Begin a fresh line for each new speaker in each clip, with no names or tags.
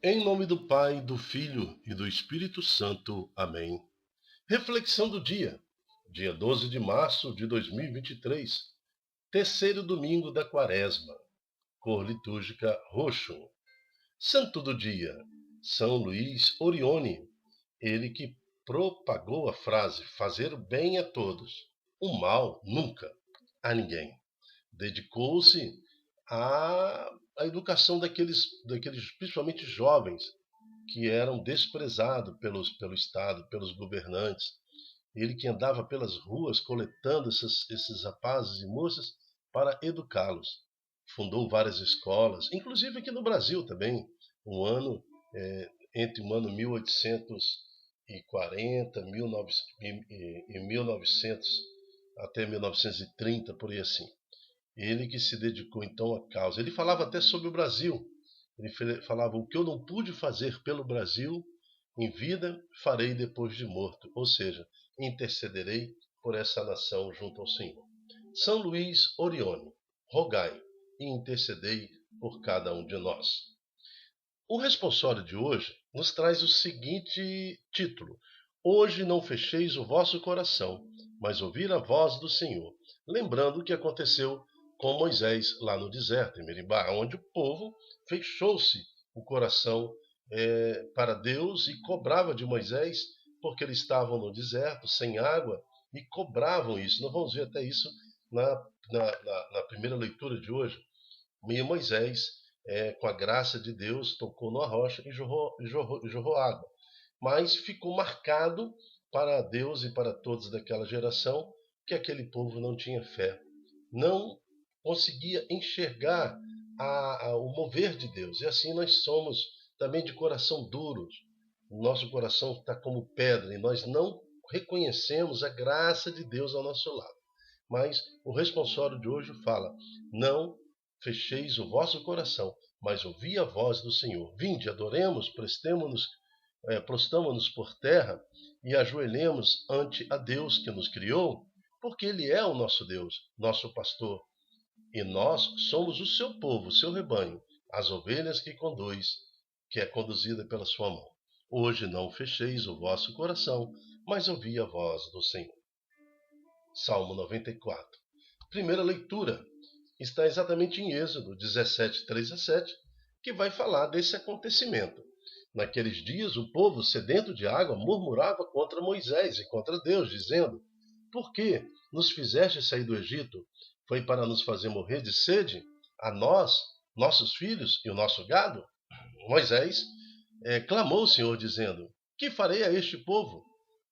Em nome do Pai, do Filho e do Espírito Santo. Amém. Reflexão do dia, dia 12 de março de 2023, terceiro domingo da Quaresma, cor litúrgica roxo. Santo do dia, São Luís Orione, ele que propagou a frase fazer o bem a todos, o mal nunca, a ninguém. Dedicou-se à educação daqueles, principalmente jovens, que eram desprezados pelo Estado, pelos governantes. Ele que andava pelas ruas coletando esses rapazes e moças para educá-los. Fundou várias escolas, inclusive aqui no Brasil também, entre o ano 1840 e 1900 até 1930, por aí assim. Ele que se dedicou então à causa. Ele falava até sobre o Brasil. Ele falava: o que eu não pude fazer pelo Brasil em vida, farei depois de morto. Ou seja, intercederei por essa nação junto ao Senhor. São Luís Orione, rogai e intercedei por cada um de nós. O responsório de hoje nos traz o seguinte título: Hoje não fecheis o vosso coração, mas ouvir a voz do Senhor. Lembrando o que aconteceu com Moisés lá no deserto, em Meribá, onde o povo fechou-se o coração para Deus e cobrava de Moisés, porque eles estavam no deserto, sem água, e cobravam isso. Nós vamos ver até isso na primeira leitura de hoje. E Moisés, com a graça de Deus, tocou numa rocha e jorrou água. Mas ficou marcado para Deus e para todos daquela geração que aquele povo não tinha fé, não conseguia enxergar o mover de Deus. E assim nós somos também de coração duros. O nosso coração está como pedra e nós não reconhecemos a graça de Deus ao nosso lado. Mas o responsório de hoje fala: não fecheis o vosso coração, mas ouvi a voz do Senhor. Vinde, adoremos, prostramo-nos por terra e ajoelhemos ante a Deus que nos criou, porque Ele é o nosso Deus, nosso pastor. E nós somos o seu povo, o seu rebanho, as ovelhas que conduz, que é conduzida pela sua mão. Hoje não fecheis o vosso coração, mas ouvi a voz do Senhor. Salmo 94. Primeira leitura está exatamente em Êxodo 17, 3 a 7, que vai falar desse acontecimento. Naqueles dias, o povo, sedento de água, murmurava contra Moisés e contra Deus, dizendo: Por que nos fizeste sair do Egito? Foi para nos fazer morrer de sede? A nós, nossos filhos e o nosso gado? Moisés clamou ao Senhor, dizendo: Que farei a este povo?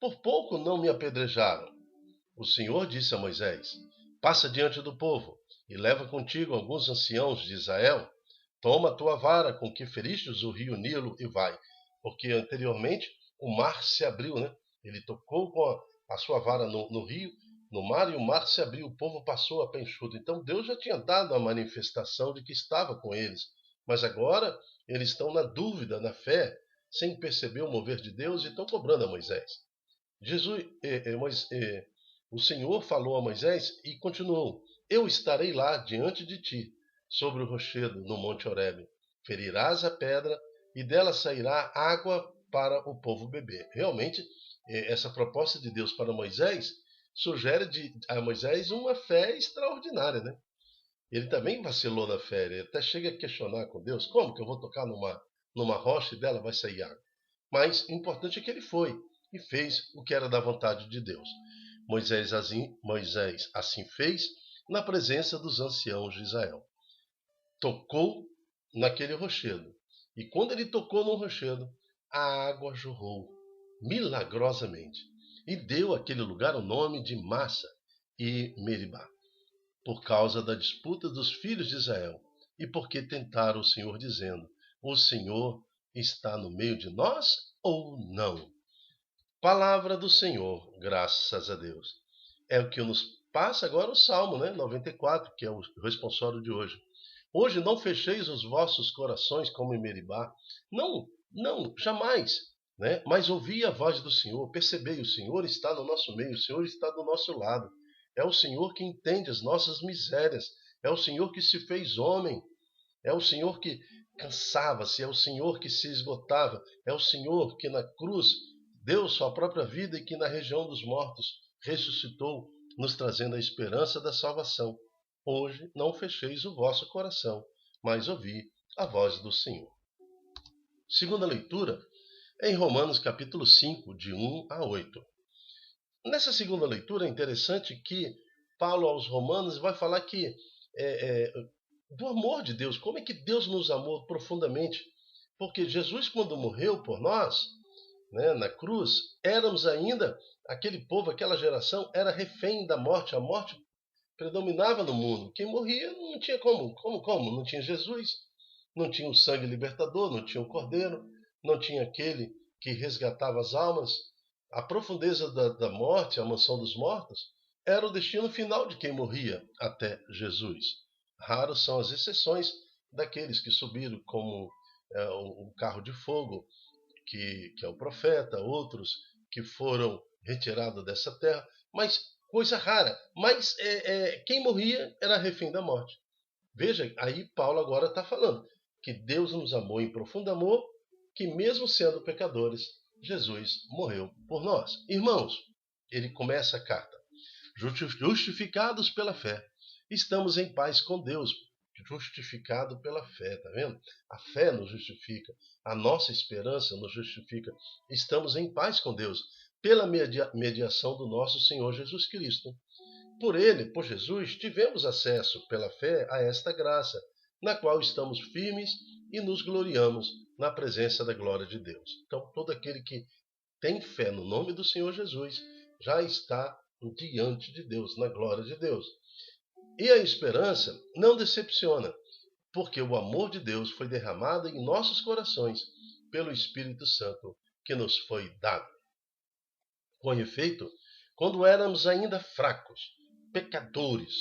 Por pouco não me apedrejaram. O Senhor disse a Moisés: Passa diante do povo e leva contigo alguns anciãos de Israel. Toma a tua vara com que feristes o rio Nilo e vai. Porque anteriormente o mar se abriu, né? Ele tocou com a sua vara no rio, no mar, e o mar se abriu. O povo passou a pé enxuto. Então Deus já tinha dado a manifestação de que estava com eles. Mas agora eles estão na dúvida, na fé, sem perceber o mover de Deus, e estão cobrando a Moisés. O Senhor falou a Moisés e continuou: Eu estarei lá diante de ti, sobre o rochedo, no monte Horebe. Ferirás a pedra e dela sairá água para o povo beber. Realmente, essa proposta de Deus para Moisés sugere a Moisés uma fé extraordinária, né? Ele também vacilou na fé, ele até chega a questionar com Deus: como que eu vou tocar numa rocha e dela vai sair água? Mas o importante é que ele foi e fez o que era da vontade de Deus. Moisés assim fez na presença dos anciãos de Israel. Tocou naquele rochedo. E quando ele tocou no rochedo, a água jorrou milagrosamente. E deu àquele lugar o nome de Massa e Meribá, por causa da disputa dos filhos de Israel, e porque tentaram o Senhor, dizendo: O Senhor está no meio de nós ou não? Palavra do Senhor, graças a Deus. É o que nos passa agora o Salmo, 94, que é o responsório de hoje. Hoje não fecheis os vossos corações como em Meribá. Não, jamais. Mas ouvi a voz do Senhor, percebei, o Senhor está no nosso meio, o Senhor está do nosso lado. É o Senhor que entende as nossas misérias, é o Senhor que se fez homem, é o Senhor que cansava-se, é o Senhor que se esgotava, é o Senhor que na cruz deu sua própria vida e que na região dos mortos ressuscitou, nos trazendo a esperança da salvação. Hoje não fecheis o vosso coração, mas ouvi a voz do Senhor. Segunda leitura é em Romanos capítulo 5, de 1 a 8. Nessa segunda leitura é interessante que Paulo aos Romanos vai falar que do amor de Deus, como é que Deus nos amou profundamente. Porque Jesus, quando morreu por nós, né, na cruz, éramos ainda, aquele povo, aquela geração, era refém da morte. A morte predominava no mundo. Quem morria não tinha como. Como? Não tinha Jesus, não tinha o sangue libertador, não tinha o Cordeiro, não tinha aquele que resgatava as almas. A profundeza da morte, a mansão dos mortos, era o destino final de quem morria até Jesus. Raros são as exceções daqueles que subiram como um carro de fogo, que é o profeta, outros que foram retirados dessa terra, mas coisa rara. Mas quem morria era refém da morte. Veja, aí Paulo agora está falando que Deus nos amou em profundo amor, que mesmo sendo pecadores, Jesus morreu por nós. Irmãos, ele começa a carta. Justificados pela fé, estamos em paz com Deus. Justificado pela fé, tá vendo? A fé nos justifica, a nossa esperança nos justifica. Estamos em paz com Deus, pela mediação do nosso Senhor Jesus Cristo. Por ele, por Jesus, tivemos acesso pela fé a esta graça, na qual estamos firmes e nos gloriamos na presença da glória de Deus. Então, todo aquele que tem fé no nome do Senhor Jesus já está diante de Deus, na glória de Deus. E a esperança não decepciona, porque o amor de Deus foi derramado em nossos corações pelo Espírito Santo que nos foi dado. Com efeito, quando éramos ainda fracos, pecadores,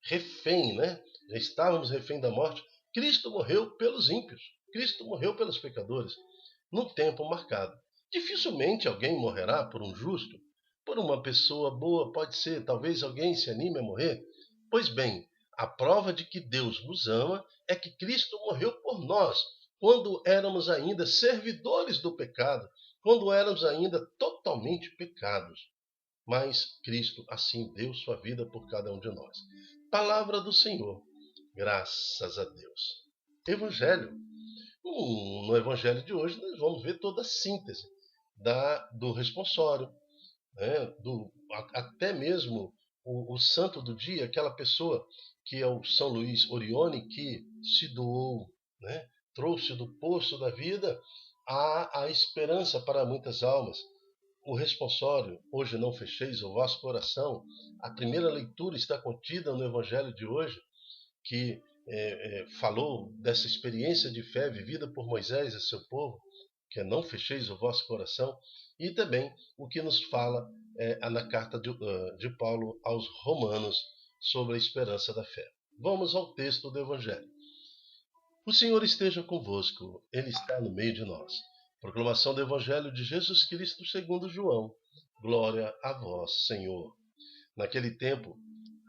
refém, né? Já estávamos refém da morte, Cristo morreu pelos ímpios, Cristo morreu pelos pecadores, no tempo marcado. Dificilmente alguém morrerá por um justo, por uma pessoa boa, pode ser, talvez alguém se anime a morrer. Pois bem, a prova de que Deus nos ama é que Cristo morreu por nós, quando éramos ainda servidores do pecado, quando éramos ainda totalmente pecados. Mas Cristo assim deu sua vida por cada um de nós. Palavra do Senhor. Graças a Deus. Evangelho. No Evangelho de hoje nós vamos ver toda a síntese do responsório, né? Até mesmo o santo do dia, aquela pessoa que é o São Luís Orione, que se doou, né? Trouxe do poço da vida a esperança para muitas almas. O responsório, hoje não fecheis o vosso coração. A primeira leitura está contida no Evangelho de hoje, que falou dessa experiência de fé vivida por Moisés e seu povo, que é não fecheis o vosso coração, e também o que nos fala na carta de Paulo aos Romanos sobre a esperança da fé. Vamos ao texto do Evangelho. O Senhor esteja convosco, Ele está no meio de nós. Proclamação do Evangelho de Jesus Cristo segundo João. Glória a vós, Senhor. Naquele tempo,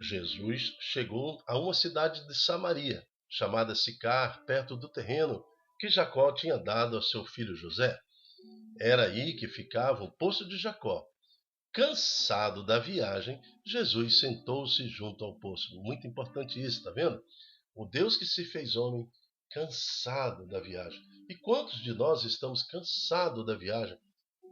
Jesus chegou a uma cidade de Samaria, chamada Sicar, perto do terreno que Jacó tinha dado ao seu filho José. Era aí que ficava o poço de Jacó. Cansado da viagem, Jesus sentou-se junto ao poço. Muito importante isso, está vendo? O Deus que se fez homem, cansado da viagem. E quantos de nós estamos cansados da viagem?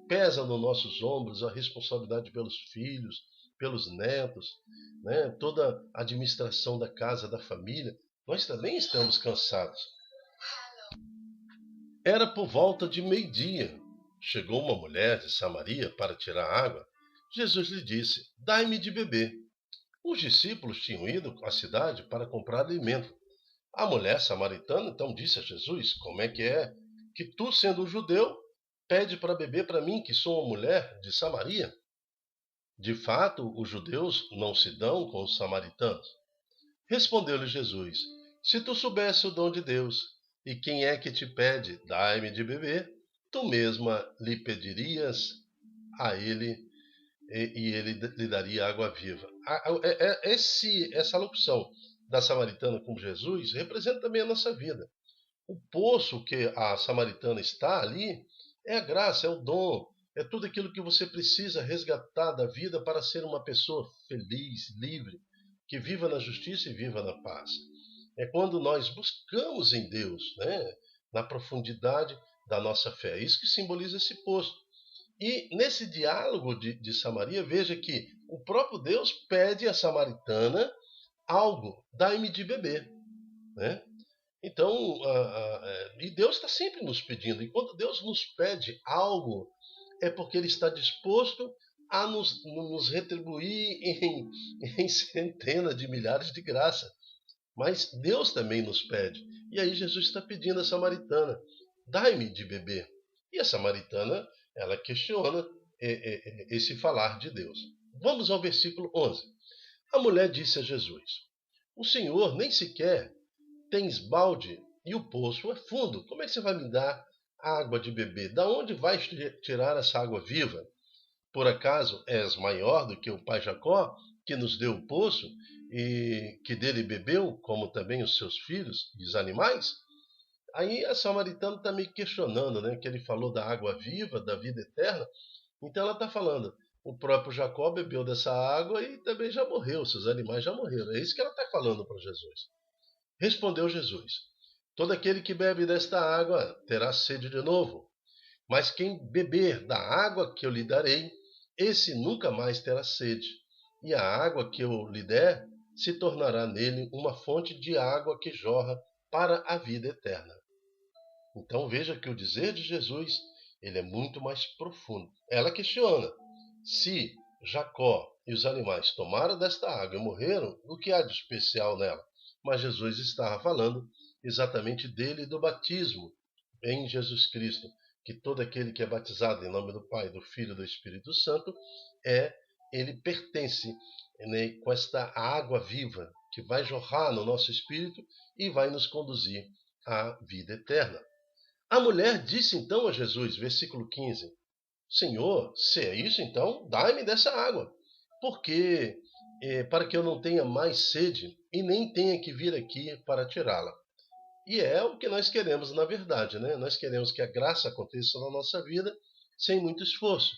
Pesa nos nossos ombros a responsabilidade pelos filhos, pelos netos, né? Toda a administração da casa, da família. Nós também estamos cansados. Era por volta de meio-dia. Chegou uma mulher de Samaria para tirar água. Jesus lhe disse: dai-me de beber. Os discípulos tinham ido à cidade para comprar alimento. A mulher samaritana então disse a Jesus: como é que tu, sendo judeu, pede para beber para mim, que sou uma mulher de Samaria? De fato, os judeus não se dão com os samaritanos. Respondeu-lhe Jesus: se tu soubesse o dom de Deus, e quem é que te pede, dai-me de beber, tu mesma lhe pedirias a ele, e ele lhe daria água viva. Essa locução da samaritana com Jesus representa também a nossa vida. O poço que a samaritana está ali é a graça, é o dom, é tudo aquilo que você precisa resgatar da vida para ser uma pessoa feliz, livre, que viva na justiça e viva na paz. É quando nós buscamos em Deus, né, na profundidade da nossa fé. É isso que simboliza esse poço. E nesse diálogo de Samaria, veja que o próprio Deus pede à samaritana algo, dai-me de beber. Né? Então, e Deus está sempre nos pedindo. E quando Deus nos pede algo, é porque Ele está disposto a nos retribuir em centenas de milhares de graça. Mas Deus também nos pede. E aí Jesus está pedindo à samaritana, dai-me de beber. E a samaritana, ela questiona esse falar de Deus. Vamos ao versículo 11. A mulher disse a Jesus, o Senhor nem sequer tens balde e o poço é fundo. Como é que você vai me dar água de beber? Da onde vais tirar essa água viva? Por acaso és maior do que o pai Jacó, que nos deu o poço e que dele bebeu, como também os seus filhos e os animais? Aí a samaritana está me questionando, né? Que ele falou da água viva, da vida eterna. Então ela está falando, o próprio Jacó bebeu dessa água e também já morreu, seus animais já morreram. É isso que ela está falando para Jesus. Respondeu Jesus, todo aquele que bebe desta água terá sede de novo. Mas quem beber da água que eu lhe darei, esse nunca mais terá sede. E a água que eu lhe der se tornará nele uma fonte de água que jorra para a vida eterna. Então veja que o dizer de Jesus, ele é muito mais profundo. Ela questiona, se Jacó e os animais tomaram desta água e morreram, o que há de especial nela? Mas Jesus estava falando exatamente dele e do batismo em Jesus Cristo, que todo aquele que é batizado em nome do Pai, do Filho e do Espírito Santo, ele pertence, né, com esta água viva que vai jorrar no nosso espírito e vai nos conduzir à vida eterna. A mulher disse então a Jesus, versículo 15, Senhor, se é isso então, dai-me dessa água, porque para que eu não tenha mais sede e nem tenha que vir aqui para tirá-la. E é o que nós queremos, na verdade, né? Nós queremos que a graça aconteça na nossa vida sem muito esforço.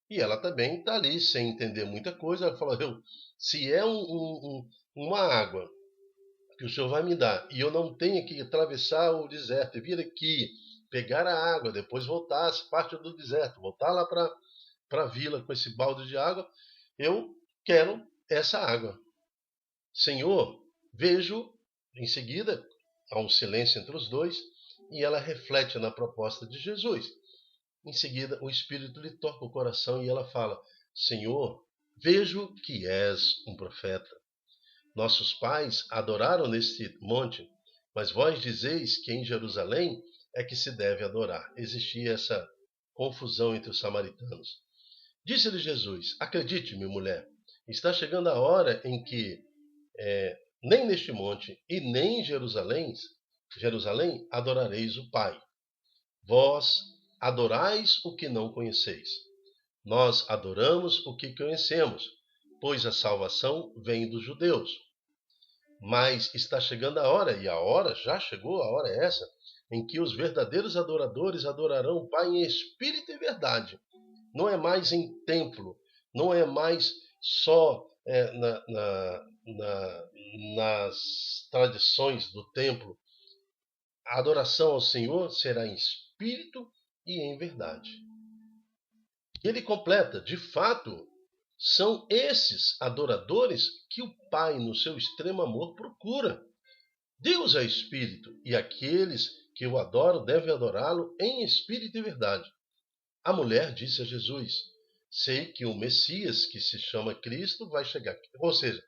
E ela também está ali sem entender muita coisa. Ela fala, se é uma água que o Senhor vai me dar e eu não tenho que atravessar o deserto e vir aqui, pegar a água, depois voltar às partes do deserto, voltar lá para a vila com esse balde de água, eu quero essa água. Senhor, vejo em seguida, há um silêncio entre os dois, e ela reflete na proposta de Jesus. Em seguida, o Espírito lhe toca o coração e ela fala, Senhor, vejo que és um profeta. Nossos pais adoraram neste monte, mas vós dizeis que em Jerusalém é que se deve adorar. Existia essa confusão entre os samaritanos. Disse-lhe Jesus, acredite-me, mulher, está chegando a hora em que nem neste monte e nem em Jerusalém adorareis o Pai. Vós adorais o que não conheceis. Nós adoramos o que conhecemos, pois a salvação vem dos judeus. Mas está chegando a hora, e a hora já chegou, a hora é essa, em que os verdadeiros adoradores adorarão o Pai em espírito e verdade. Não é mais em templo, não é mais só nas tradições do templo. A adoração ao Senhor será em espírito e em verdade. Ele completa, de fato, são esses adoradores que o Pai, no seu extremo amor, procura. Deus é espírito, e aqueles que o adoram devem adorá-lo em espírito e verdade. A mulher disse a Jesus, sei que o Messias, que se chama Cristo, vai chegar. Ou seja,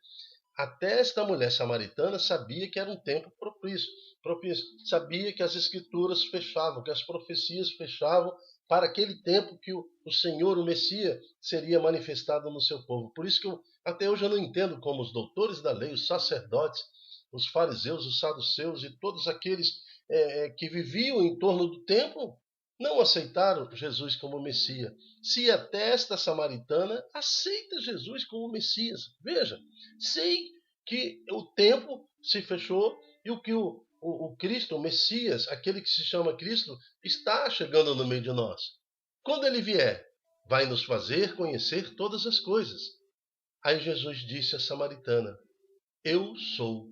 até esta mulher samaritana sabia que era um tempo propício. Sabia que as escrituras fechavam, que as profecias fechavam para aquele tempo que o Senhor, o Messias, seria manifestado no seu povo. Por isso que até hoje eu não entendo como os doutores da lei, os sacerdotes, os fariseus, os saduceus e todos aqueles que viviam em torno do templo não aceitaram Jesus como Messias. Se até esta samaritana aceita Jesus como Messias. Veja, sei que o tempo se fechou e o que o Cristo, o Messias, aquele que se chama Cristo, está chegando no meio de nós. Quando ele vier, vai nos fazer conhecer todas as coisas. Aí Jesus disse à samaritana: eu sou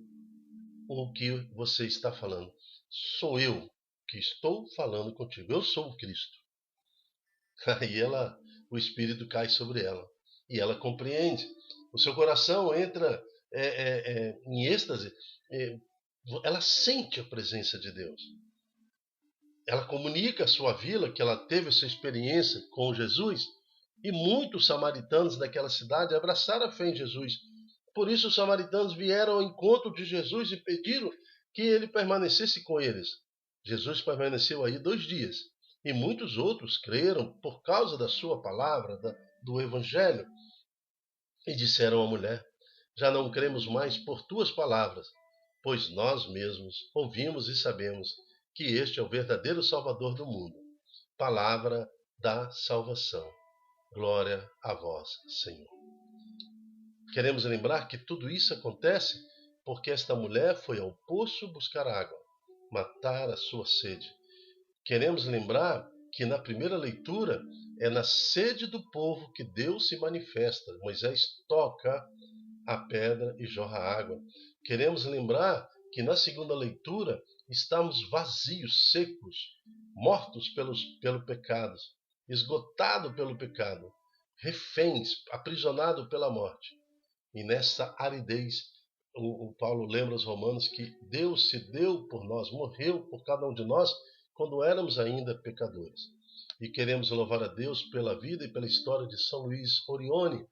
o que você está falando. Sou eu que estou falando contigo. Eu sou o Cristo. Aí o Espírito cai sobre ela. E ela compreende. O seu coração entra em êxtase. Ela sente a presença de Deus. Ela comunica à sua vila que ela teve essa experiência com Jesus. E muitos samaritanos daquela cidade abraçaram a fé em Jesus. Por isso os samaritanos vieram ao encontro de Jesus e pediram que ele permanecesse com eles. Jesus permaneceu aí 2 dias. E muitos outros creram por causa da sua palavra, do Evangelho. E disseram à mulher: já não cremos mais por tuas palavras, pois nós mesmos ouvimos e sabemos que este é o verdadeiro Salvador do mundo. Palavra da salvação. Glória a vós, Senhor. Queremos lembrar que tudo isso acontece porque esta mulher foi ao poço buscar água, matar a sua sede. Queremos lembrar que na primeira leitura é na sede do povo que Deus se manifesta. Moisés toca a pedra e jorra água. Queremos lembrar que na segunda leitura estamos vazios, secos, mortos pelo pecado, esgotados pelo pecado, reféns, aprisionados pela morte. E nessa aridez, o Paulo lembra aos Romanos que Deus se deu por nós, morreu por cada um de nós quando éramos ainda pecadores. E queremos louvar a Deus pela vida e pela história de São Luís Orione,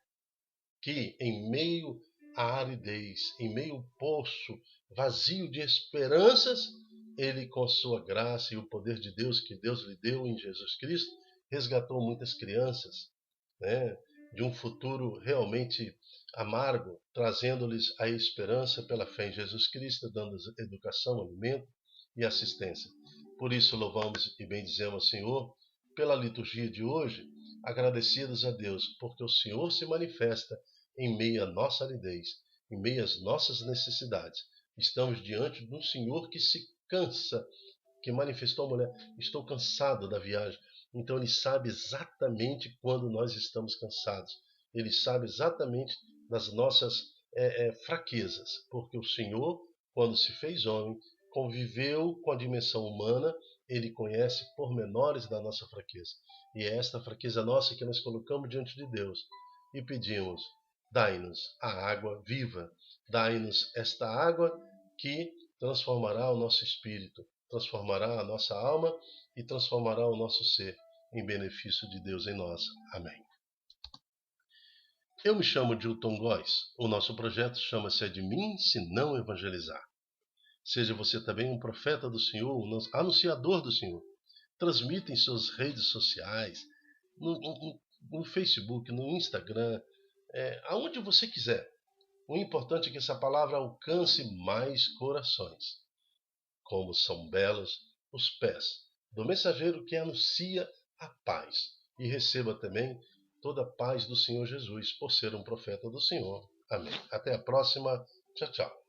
que em meio à aridez, em meio ao poço vazio de esperanças, ele com sua graça e o poder de Deus que Deus lhe deu em Jesus Cristo, resgatou muitas crianças, né, de um futuro realmente amargo, trazendo-lhes a esperança pela fé em Jesus Cristo, dando-lhes educação, alimento e assistência. Por isso louvamos e bendizemos ao Senhor pela liturgia de hoje, agradecidos a Deus, porque o Senhor se manifesta em meio à nossa aridez, em meio às nossas necessidades. Estamos diante de um Senhor que se cansa, que manifestou a mulher: estou cansado da viagem. Então ele sabe exatamente quando nós estamos cansados. Ele sabe exatamente das nossas fraquezas, porque o Senhor, quando se fez homem, conviveu com a dimensão humana, ele conhece pormenores da nossa fraqueza. E é esta fraqueza nossa que nós colocamos diante de Deus e pedimos: dai-nos a água viva, dai-nos esta água que transformará o nosso espírito, transformará a nossa alma e transformará o nosso ser em benefício de Deus em nós. Amém. Eu me chamo Dilton Góes. O nosso projeto chama-se É de Mim Se Não Evangelizar. Seja você também um profeta do Senhor, um anunciador do Senhor. Transmita em suas redes sociais, no Facebook, no Instagram, aonde você quiser. O importante é que essa palavra alcance mais corações. Como são belos os pés do mensageiro que anuncia a paz. E receba também toda a paz do Senhor Jesus, por ser um profeta do Senhor. Amém. Até a próxima. Tchau, tchau.